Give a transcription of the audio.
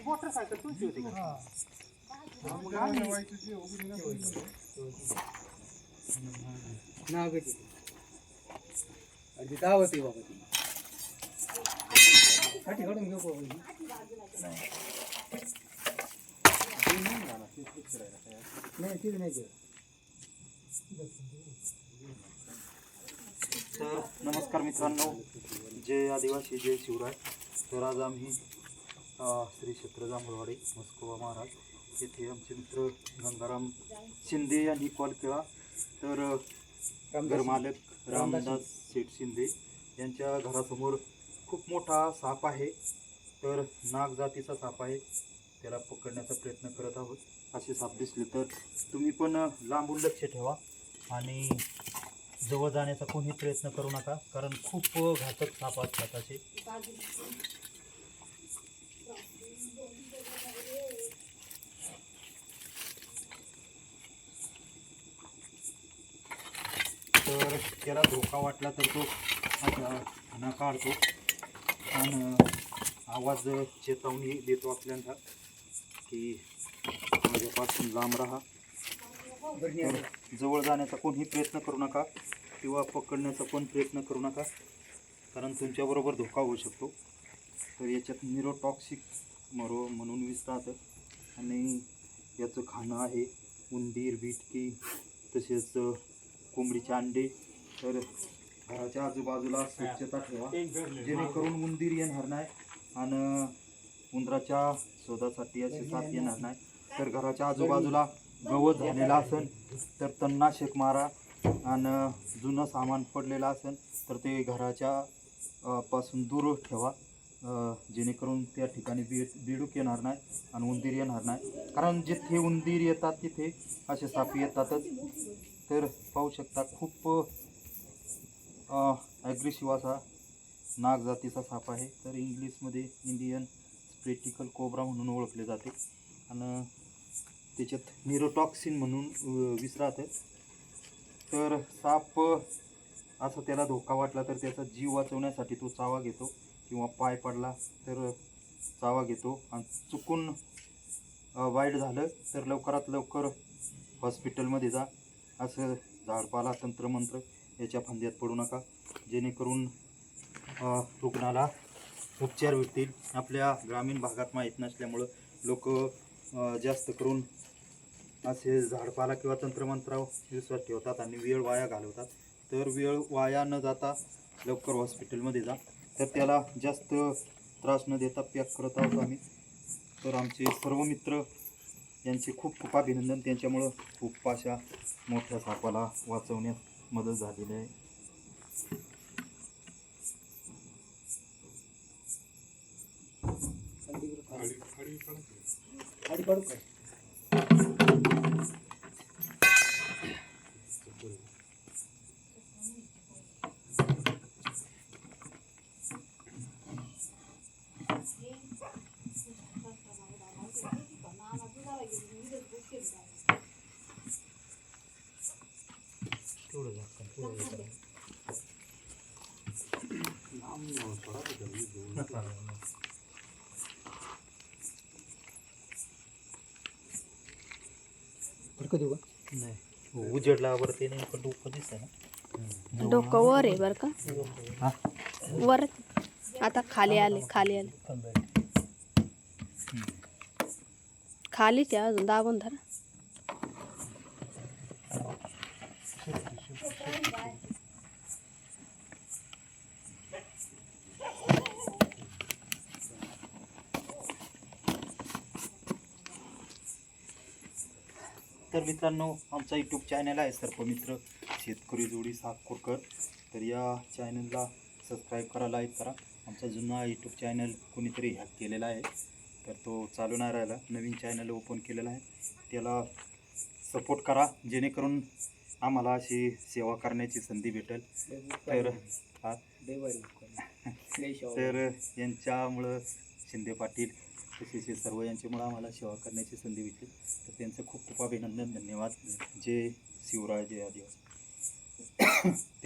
Motorcycle तुमची होती का? नाव किती आणि दावत आहे बाबा ती काठी काढून घेऊ बाबा नाही तिथे नाही घेऊ. तर नमस्कार मित्रांनो, जय आदिवासी जय शिवराय. तर आज आम्ही श्री क्षेत्र जांभूळवाडी मस्कोबा महाराज येथे आमचे मित्र गंगाराम शिंदे यांनी कॉल केला. तर घरमालक रामदास शेठ शिंदे यांच्या घरासमोर खूप मोठा साप आहे. तर नाग जातीचा साप आहे, त्याला पकडण्याचा प्रयत्न करत आहोत. असे साप दिसले तर तुम्ही पण लांबून लक्ष ठेवा आणि जवळ जाण्याचा कोणी प्रयत्न करू नका, कारण खूप घातक साप असतात असे. तर त्याला धोका वाटला तर तो खाना काढतो आणि आवाज चेतावणी देतो आपल्याला की माझ्यापासून लांब राहा. तर जवळ जाण्याचा कोणीही प्रयत्न करू नका किंवा पकडण्याचा पण प्रयत्न करू नका, कारण तुमच्याबरोबर धोका होऊ शकतो. तर याच्यात न्यूरोटॉक्सिक म्हणून विष राहतं आणि याचं खाणं आहे उंदीर, बिटकी, तसेच कोंबडीचे अंडे. तर घराच्या आजूबाजूला स्वच्छता ठेवा जेणेकरून उंदीर येणार नाही आणि उंदराच्या शोधासाठी असे साप येणार नाही. तर घराच्या आजूबाजूला गवत झालेला असेल तर तणनाशक मारा आणि जुनं सामान पडलेलं असेल तर ते घराच्या पासून दूर ठेवा, जेणेकरून त्या ठिकाणी बेडूक येणार नाही आणि उंदीर येणार नाही. कारण जिथे उंदीर येतात तिथे असे साप येतातच. तर पाहू शकता खूप ॲग्रेसिव्ह असा नाग जातीचा साप आहे. तर इंग्लिशमध्ये इंडियन स्पेटिकल कोब्रा म्हणून ओळखले जाते आणि त्याच्यात न्यूरोटॉक्सिन म्हणून विष राहतं. तर साप असं त्याला धोका वाटला तर त्याचा जीव वाचवण्यासाठी तो चावा घेतो किंवा पाय पडला तर चावा घेतो आणि चुकून वाईट झालं तर लवकरात लवकर हॉस्पिटलमध्ये जा. असं झाडपाला तंत्रमंत्र याच्या फंद्यात पडू नका, जेणेकरून रुग्णाला उपचार भेटतील. आपल्या ग्रामीण भागात माहीत नसल्यामुळं लोक जास्त करून असे झाडपाला किंवा तंत्रमंत्रावर विश्वास ठेवतात आणि वेळ वाया घालवतात. तर वेळ वाया न जाता लवकर हॉस्पिटलमध्ये जा. तर त्याला जास्त त्रास न देता पॅक करत आहोत आम्ही. तर आमचे सर्व मित्र यांचे खूप खूप अभिनंदन, त्यांच्यामुळं खूप अशा मोठ्या सापाला वाचवण्यात मदत झालेली आहे. देऊ का? नाही उजेडला वरती नाही पण डोकं दिसतं ना. डोकं वर आहे बरं का, हां वर. आता खाली आले खाली ते अजून दाबून धरा. तर मित्रांनो, आमचा यूट्यूब चॅनल आहे सर्पमित्र शेतकरी जोडी साकोरकर. तर या चॅनलला सबस्क्राईब करा, लाईक करा. आमचा जुना यूट्यूब चॅनल कोणीतरी हॅक केलेला आहे, तर तो चालू नाही राहिला. नवीन चॅनल ओपन केलेला आहे, त्याला सपोर्ट करा जेणेकरून आम्हाला अशी सेवा करण्याची संधी भेटेल. तर तर यांच्यामुळं शिंदे पाटील तसेच सर्व यांच्यामुळं आम्हाला सेवा करण्याची संधी भेटली. तर त्यांचं खूप खूप अभिनंदन, धन्यवाद. जय शिवराय, जय आदिवासी.